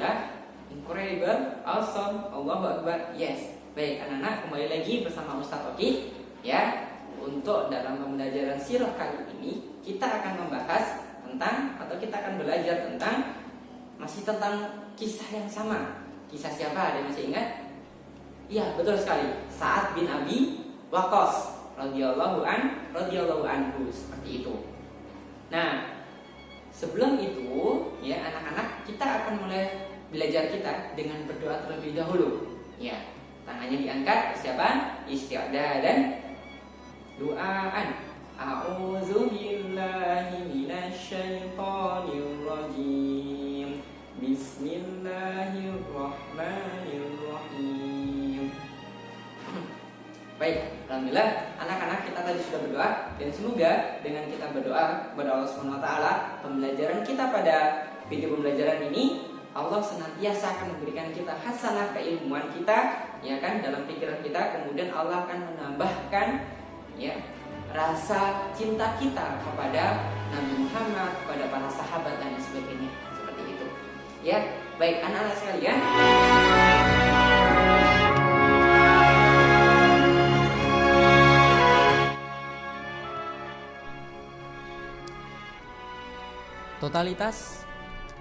Alhamdulillah, incredible, awesome, Allahu Akbar, yes. Baik anak-anak, kembali lagi bersama Ustadz Oki. Ya, untuk dalam pembelajaran sirah kali ini kita akan membahas tentang, atau kita akan belajar tentang, masih tentang kisah yang sama. Kisah siapa? Ada yang masih ingat? Iya, betul sekali, Sa'ad bin Abi Waqqas radhiyallahu anhu, seperti itu. Nah, sebelum itu ya anak-anak, kita akan mulai belajar kita dengan berdoa terlebih dahulu. Ya, tangannya diangkat, persiapan, isti'adzah dan doaan. A'udzu billahi minasyaitonir rajim. Bismillahirrahmanirrahim. Baik, alhamdulillah anak-anak kita tadi sudah berdoa, dan semoga dengan kita berdoa kepada Allah Subhanahu wa taala, pembelajaran kita pada video pembelajaran ini Allah senantiasa akan memberikan kita hasanah keilmuan kita, ya kan, dalam pikiran kita. Kemudian Allah akan menambahkan ya rasa cinta kita kepada Nabi Muhammad, kepada para sahabat dan sebagainya, seperti itu. Ya, baik anak-anak sekalian. Totalitas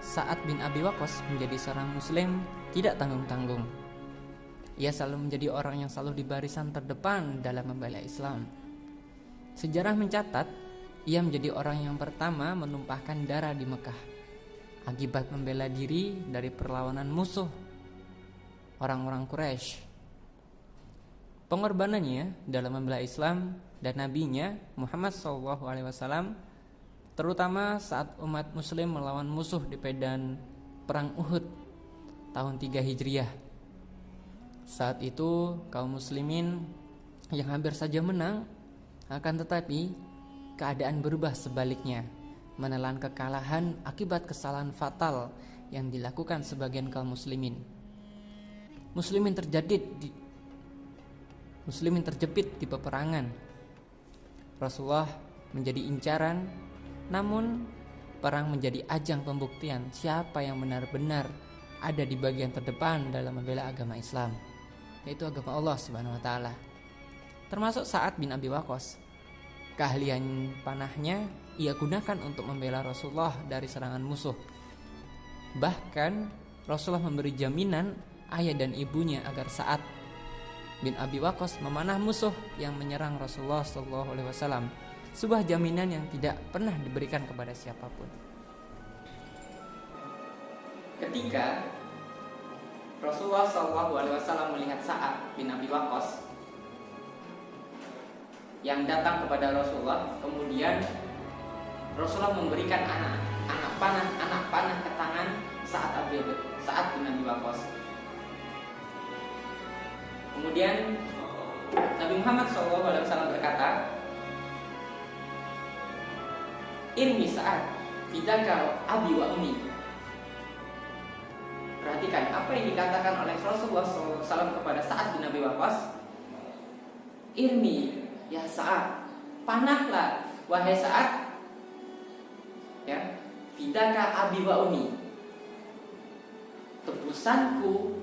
Sa'ad bin Abi Waqqas menjadi seorang muslim tidak tanggung-tanggung. Ia selalu menjadi orang yang selalu di barisan terdepan dalam membela Islam. Sejarah mencatat, ia menjadi orang yang pertama menumpahkan darah di Mekah akibat membela diri dari perlawanan musuh orang-orang Quraisy. Pengorbanannya dalam membela Islam dan nabinya Muhammad SAW, terutama saat umat muslim melawan musuh di medan perang Uhud tahun 3 Hijriah. Saat itu kaum muslimin yang hampir saja menang, akan tetapi keadaan berubah sebaliknya, menelan kekalahan akibat kesalahan fatal yang dilakukan sebagian kaum muslimin. Muslimin terjepit di peperangan. Rasulullah menjadi incaran. Namun, perang menjadi ajang pembuktian siapa yang benar-benar ada di bagian terdepan dalam membela agama Islam, yaitu agama Allah Subhanahu wa taala. Termasuk Sa'ad bin Abi Waqqas. Keahlian panahnya ia gunakan untuk membela Rasulullah dari serangan musuh. Bahkan Rasulullah memberi jaminan ayah dan ibunya agar Sa'ad bin Abi Waqqas memanah musuh yang menyerang Rasulullah SAW. Sebuah jaminan yang tidak pernah diberikan kepada siapapun. Ketika Rasulullah SAW melihat Sa'ad bin Abi Waqqas yang datang kepada Rasulullah, kemudian Rasulullah memberikan anak panah ke tangan Sa'ad bin Abi Waqqas. Kemudian Nabi Muhammad SAW berkata, "Irmi Sa'ad, fidaka abi wa ummi." Perhatikan apa yang dikatakan oleh Rasulullah SAW kepada Sa'ad bin Abi Waqqas. Irmi, ya Sa'ad, panahlah wahai Sa'ad, ya, fidaka abi wa ummi. Tebusanku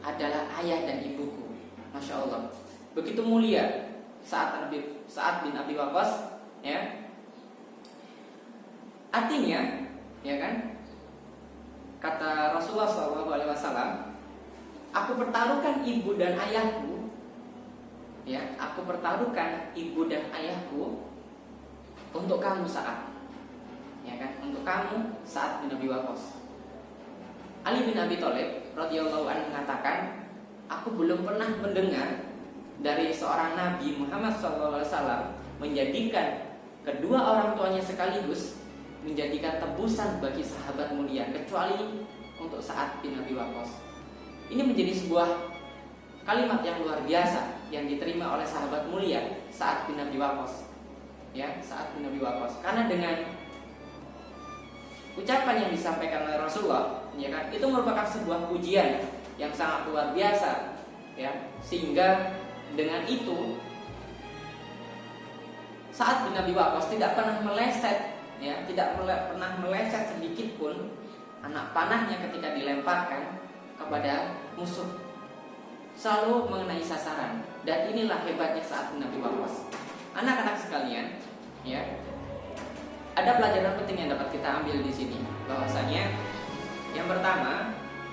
adalah ayah dan ibuku. Masya Allah, begitu mulia Sa'ad bin Abi Waqqas, ya. Artinya, ya kan, kata Rasulullah SAW, aku pertaruhkan ibu dan ayahku, ya, aku pertaruhkan ibu dan ayahku untuk kamu Sa'ad, ya kan, untuk kamu Sa'ad bin Abi Waqqas. Ali bin Abi Thalib radhiyallahu anhu mengatakan, aku belum pernah mendengar dari seorang Nabi Muhammad SAW menjadikan kedua orang tuanya sekaligus menjadikan tebusan bagi sahabat mulia, kecuali untuk Sa'ad bin Abi Waqqas. Ini menjadi sebuah kalimat yang luar biasa yang diterima oleh sahabat mulia Sa'ad bin Abi Waqqas. Ya, Sa'ad bin Abi Waqqas. Karena dengan ucapan yang disampaikan oleh Rasulullah, ya kan, itu merupakan sebuah pujian yang sangat luar biasa, ya, sehingga dengan itu Sa'ad bin Abi Waqqas tidak pernah meleset, ya, tidak pernah meleset sedikit pun anak panahnya ketika dilemparkan kepada musuh selalu mengenai sasaran. Dan inilah hebatnya saat bin Abi Waqqas. Anak-anak sekalian, ya, ada pelajaran penting yang dapat kita ambil di sini, bahwasanya yang pertama,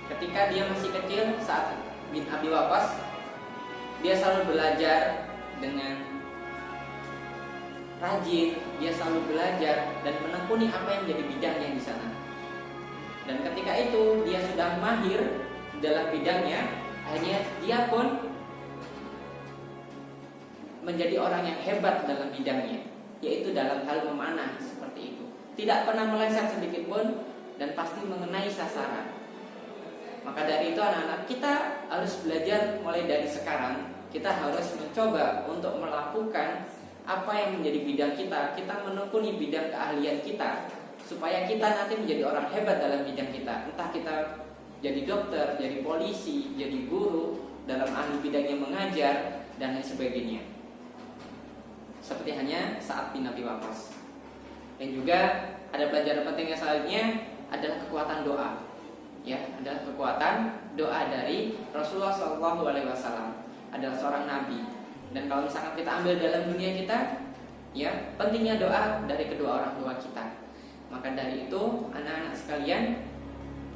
ketika dia masih kecil, saat bin Abi Waqqas, dia selalu belajar dengan rajin, dia selalu belajar dan menekuni apa yang menjadi bidangnya di sana. Dan ketika itu dia sudah mahir dalam bidangnya, akhirnya dia pun menjadi orang yang hebat dalam bidangnya, yaitu dalam hal memanah seperti itu. Tidak pernah meleset sedikit pun dan pasti mengenai sasaran. Maka dari itu anak-anak, kita harus belajar mulai dari sekarang. Kita harus mencoba untuk melakukan apa yang menjadi bidang kita. Kita menekuni bidang keahlian kita, supaya kita nanti menjadi orang hebat dalam bidang kita. Entah kita jadi dokter, jadi polisi, jadi guru, dalam ahli bidangnya mengajar, dan lain sebagainya. Seperti hanya saat bin Abi Waqqas. Dan juga ada pelajaran penting yang selanjutnya adalah kekuatan doa. Ya, adalah kekuatan doa dari Rasulullah SAW. Adalah seorang nabi. Dan kalau misalkan kita ambil dalam dunia kita, ya, pentingnya doa dari kedua orang tua kita. Maka dari itu, anak-anak sekalian,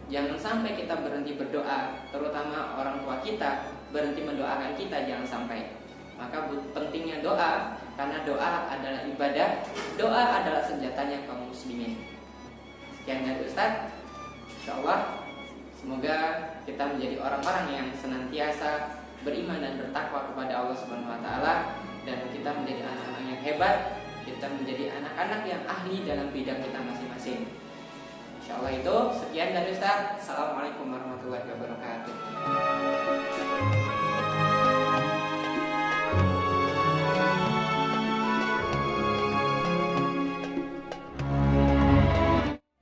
jangan sampai kita berhenti berdoa, terutama orang tua kita berhenti mendoakan kita, jangan sampai. Maka pentingnya doa, karena doa adalah ibadah, doa adalah senjatanya kaum muslimin. Sekian dari Ustaz. Insyaallah semoga kita menjadi orang-orang yang senantiasa beriman dan bertakwa kepada Allah Subhanahu wa taala, dan kita menjadi anak-anak yang hebat, kita menjadi anak-anak yang ahli dalam bidang kita masing-masing. Insyaallah itu. Sekian dari Ustaz. Assalamualaikum warahmatullahi wabarakatuh.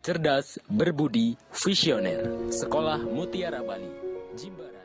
Cerdas, berbudi, visioner. Sekolah Mutiara Bali, Jimbaran.